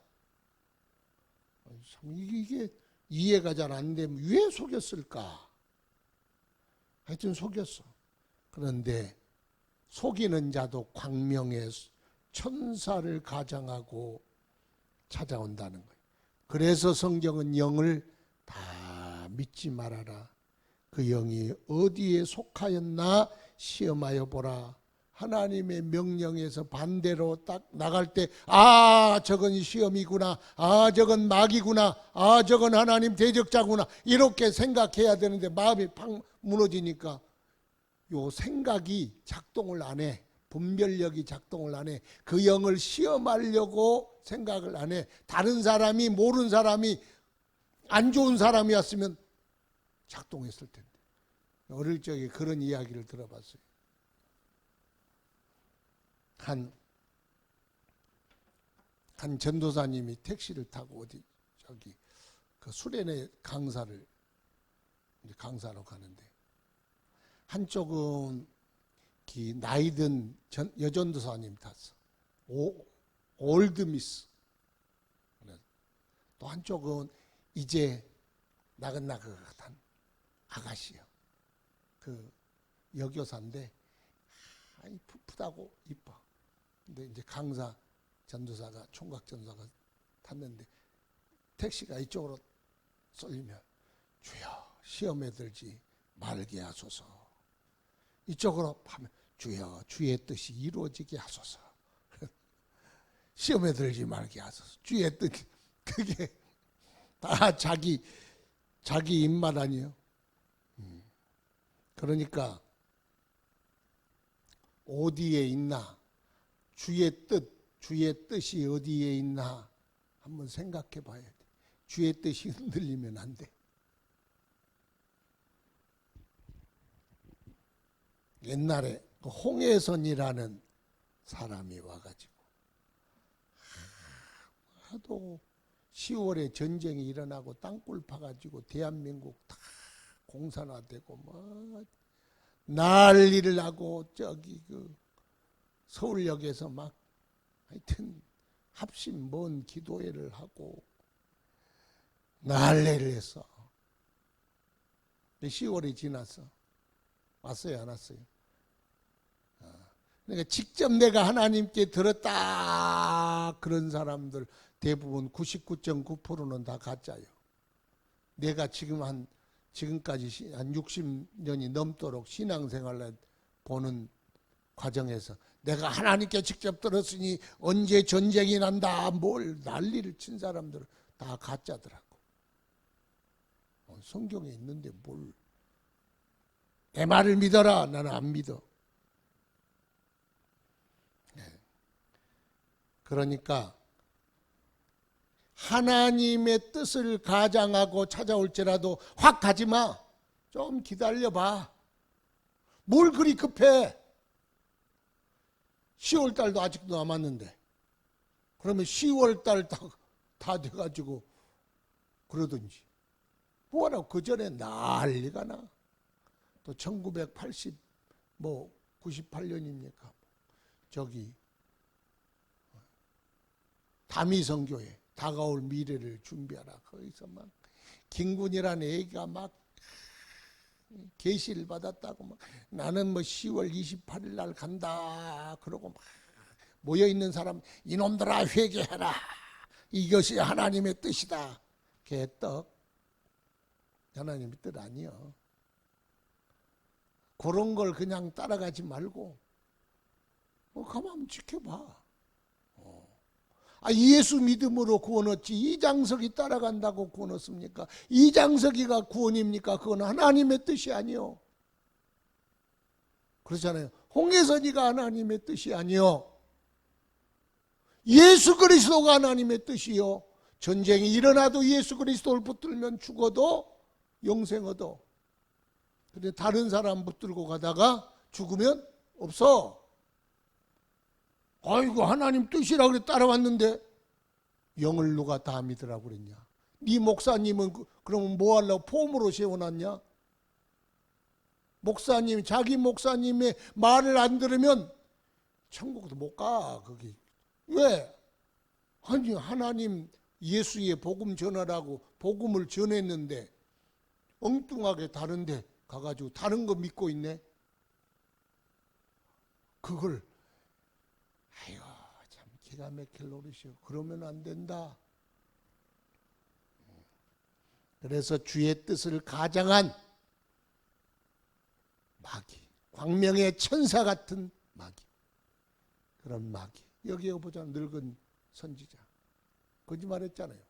참 이게 이해가 잘 안 되면 왜 속였을까? 하여튼 속였어. 그런데 속이는 자도 광명의 천사를 가장하고 찾아온다는 거예요. 그래서 성경은 영을 다 믿지 말아라. 그 영이 어디에 속하였나 시험하여 보라. 하나님의 명령에서 반대로 딱 나갈 때, 아, 저건 시험이구나. 아, 저건 마귀구나. 아, 저건 하나님 대적자구나. 이렇게 생각해야 되는데 마음이 팍 무너지니까 요 생각이 작동을 안 해. 분별력이 작동을 안 해. 그 영을 시험하려고 생각을 안 해. 다른 사람이, 모르는 사람이, 안 좋은 사람이었으면 작동했을 텐데. 어릴 적에 그런 이야기를 들어봤어요. 한 전도사님이 택시를 타고 저기 그 수련회 강사로 가는데, 한쪽은 나이든 여전도사님 탔어. 올드미스. 또 한쪽은 이제 나긋나긋한 아가씨요. 그 여교사인데 풋풋하고 이뻐. 근데 이제 강사 전도사가, 총각 전도사가 탔는데 택시가 이쪽으로 쏠리면 주여 시험에 들지 말게 하소서. 이쪽으로 하면 주여 주의 뜻이 이루어지게 하소서. 시험에 들지 말게 하소서. 주의 뜻. 그게 다 자기 입맛 아니에요. 그러니까 어디에 있나, 주의 뜻이 어디에 있나 한번 생각해 봐야 돼. 주의 뜻이 흔들리면 안 돼. 옛날에 홍해선이라는 사람이 와가지고 하도 10월에 전쟁이 일어나고 땅굴 파가지고 대한민국 다 공산화되고 뭐 난리를 나고, 저기 그 서울역에서 막 하여튼 합심 먼 기도회를 하고 난리를 했어. 10월이 지났어. 왔어요, 안 왔어요? 그러니까 직접 내가 하나님께 들었다 그런 사람들 대부분 99.9%는 다 가짜예요. 내가 지금까지 한 60년이 넘도록 신앙생활을 보는 과정에서 내가 하나님께 직접 들었으니 언제 전쟁이 난다 뭘 난리를 친 사람들은 다 가짜더라고. 성경에 있는데 뭘. 내 말을 믿어라. 나는 안 믿어. 그러니까 하나님의 뜻을 가장하고 찾아올지라도 확 가지 마. 좀 기다려봐. 뭘 그리 급해. 10월달도 아직도 남았는데. 그러면 10월달 다 돼가지고 그러든지. 뭐하라고 그 전에 난리가 나. 또 98년입니까? 저기 다미성교회 다가올 미래를 준비하라. 거기서 막 김군이라는 애기가 막 계시를 받았다고 막 나는 뭐 10월 28일 날 간다 그러고 막 모여 있는 사람 이놈들아 회개해라. 이것이 하나님의 뜻이다. 개떡. 하나님의 뜻 아니요. 그런 걸 그냥 따라가지 말고 가만 지켜봐. 예수 믿음으로 구원 얻지 이장석이 따라간다고 구원 얻습니까? 이장석이가 구원입니까? 그건 하나님의 뜻이 아니요. 그렇잖아요. 홍해선이가 하나님의 뜻이 아니요. 예수 그리스도가 하나님의 뜻이요. 전쟁이 일어나도 예수 그리스도를 붙들면 죽어도 영생 얻어. 근데 다른 사람 붙들고 가다가 죽으면 없어. 아이고 하나님 뜻이라 그래 따라왔는데 영을 누가 다 믿으라고 그랬냐? 네 목사님은 그러면 뭐 하려고 폼으로 세워놨냐? 목사님, 자기 목사님의 말을 안 들으면 천국도 못 가. 거기 왜? 아니 하나님 예수의 복음 전하라고 복음을 전했는데 엉뚱하게 다른데 가가지고 다른 거 믿고 있네. 그걸 아이고 참 기가 막힐 노릇이요. 그러면 안 된다. 그래서 주의 뜻을 가장한 마귀, 광명의 천사 같은 마귀, 그런 마귀. 여기에 보자 늙은 선지자 거짓말했잖아요.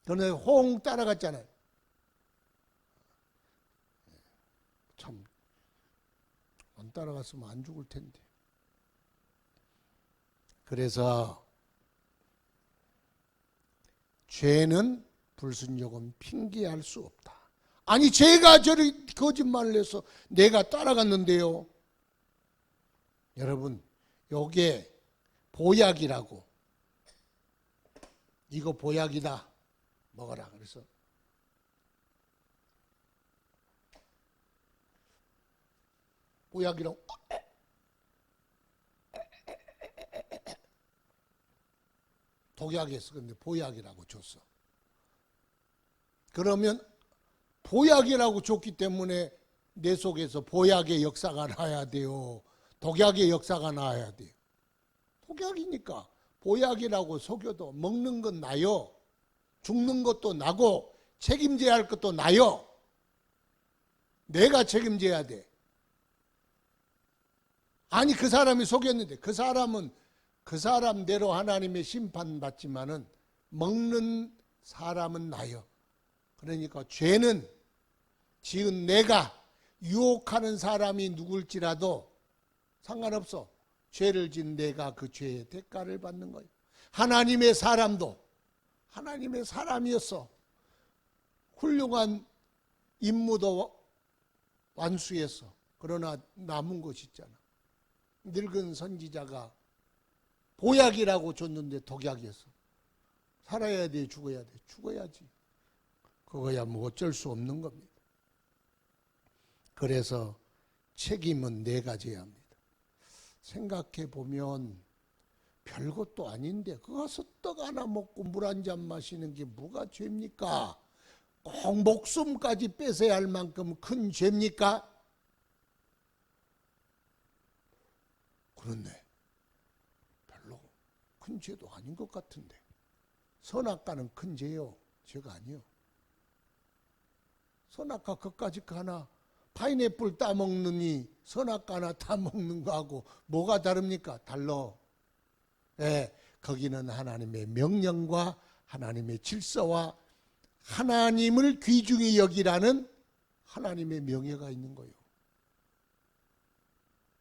그런데 호응 따라갔잖아요. 참 안 따라갔으면 안 죽을 텐데. 그래서 죄는 불순종은 핑계할 수 없다. 아니 제가 저리 거짓말을 해서 내가 따라갔는데요. 여러분 요게 보약이라고. 이거 보약이다 먹어라. 그래서 보약이라고 독약이었어. 근데 보약이라고 줬어. 그러면 보약이라고 줬기 때문에 내 속에서 보약의 역사가 나야 돼요. 독약의 역사가 나야 돼요. 독약이니까 보약이라고 속여도 먹는 건 나요. 죽는 것도 나고 책임져야 할 것도 나요. 내가 책임져야 돼. 아니 그 사람이 속였는데 그 사람은 그 사람대로 하나님의 심판받지만은 먹는 사람은 나요. 그러니까 죄는 지은 내가 유혹하는 사람이 누굴지라도 상관없어. 죄를 지은 내가 그 죄의 대가를 받는 거예요. 하나님의 사람도 하나님의 사람이었어. 훌륭한 임무도 완수했어. 그러나 남은 것이 있잖아. 늙은 선지자가 보약이라고 줬는데 독약이었어. 살아야 돼, 죽어야 돼? 죽어야지. 그거야 뭐 어쩔 수 없는 겁니다. 그래서 책임은 내가 져야 합니다. 생각해 보면 별것도 아닌데 그거 가서 떡 하나 먹고 물 한 잔 마시는 게 뭐가 죄입니까? 꼭 목숨까지 뺏어야 할 만큼 큰 죄입니까? 그렇네. 별로 큰 죄도 아닌 것 같은데. 선악과는 큰 죄요. 죄가 아니요. 선악과 그까짓 거 하나 파인애플 따먹느니 선악과나 따먹는 거하고 뭐가 다릅니까? 달라. 예, 거기는 하나님의 명령과 하나님의 질서와 하나님을 귀중히 여기라는 하나님의 명예가 있는 거예요.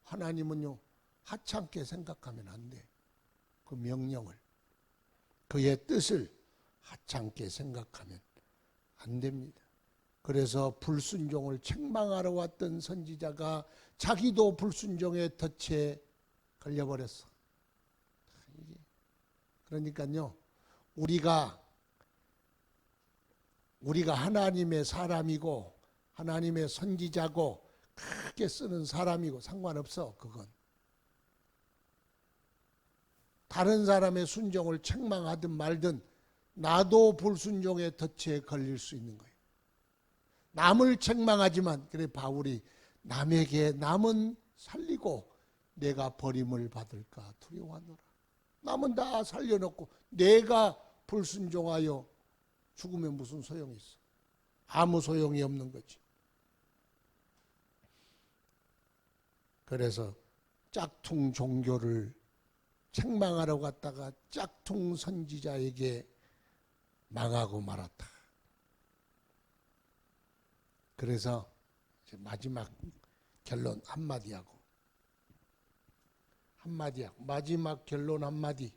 하나님은요 하찮게 생각하면 안 돼. 그 명령을, 그의 뜻을 하찮게 생각하면 안 됩니다. 그래서 불순종을 책망하러 왔던 선지자가 자기도 불순종의 덫에 걸려버렸어. 그러니까요, 우리가 하나님의 사람이고 하나님의 선지자고 크게 쓰는 사람이고 상관없어. 그건 다른 사람의 순종을 책망하든 말든 나도 불순종의 덫에 걸릴 수 있는 거예요. 남을 책망하지만, 그래 바울이 남은 살리고 내가 버림을 받을까 두려워하노라. 남은 다 살려놓고 내가 불순종하여 죽으면 무슨 소용이 있어? 아무 소용이 없는 거지. 그래서 짝퉁 종교를 책망하러 갔다가 짝퉁 선지자에게 망하고 말았다. 그래서 마지막 결론 한마디 하고 마지막 결론 한마디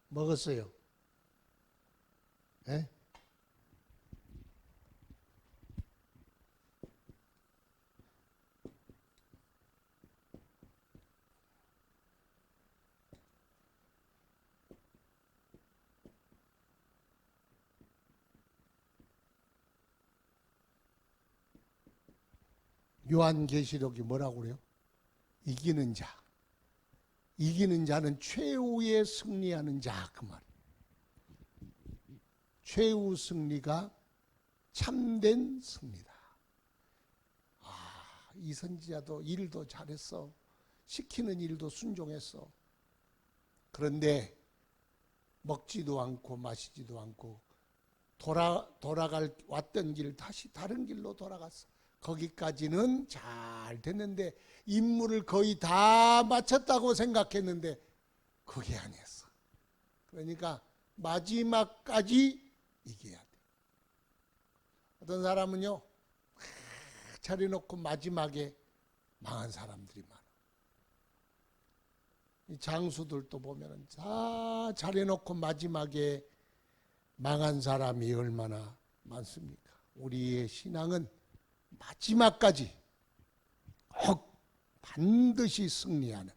먹었어요. 예? 요한계시록이 뭐라고 그래요? 이기는 자는 최후에 승리하는 자, 그 말. 최후 승리가 참된 승리다. 이 선지자도 일도 잘했어. 시키는 일도 순종했어. 그런데 먹지도 않고 마시지도 않고 돌아갈 왔던 길 다시 다른 길로 돌아갔어. 거기까지는 잘 됐는데 임무를 거의 다 마쳤다고 생각했는데 그게 아니었어. 그러니까 마지막까지 이겨야 돼. 어떤 사람은요 차려놓고 마지막에 망한 사람들이 많아. 이 장수들도 보면은 다 차려놓고 마지막에 망한 사람이 얼마나 많습니까? 우리의 신앙은 마지막까지 꼭 반드시 승리하는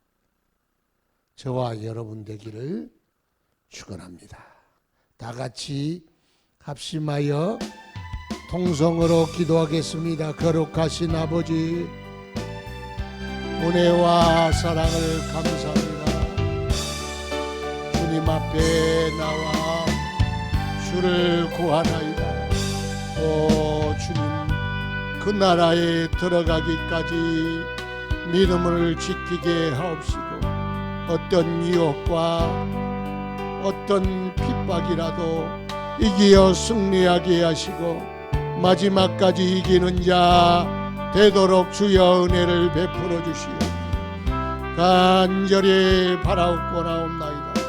저와 여러분 되기를 축원합니다. 다 같이 합심하여 통성으로 기도하겠습니다. 거룩하신 아버지, 은혜와 사랑을 감사합니다. 주님 앞에 나와 주를 구하나이다. 오 주님, 그 나라에 들어가기까지 믿음을 지키게 하옵시고 어떤 유혹과 어떤 핍박이라도 이기어 승리하게 하시고 마지막까지 이기는 자 되도록 주여 은혜를 베풀어 주시오. 간절히 바라옵고나옵나이다.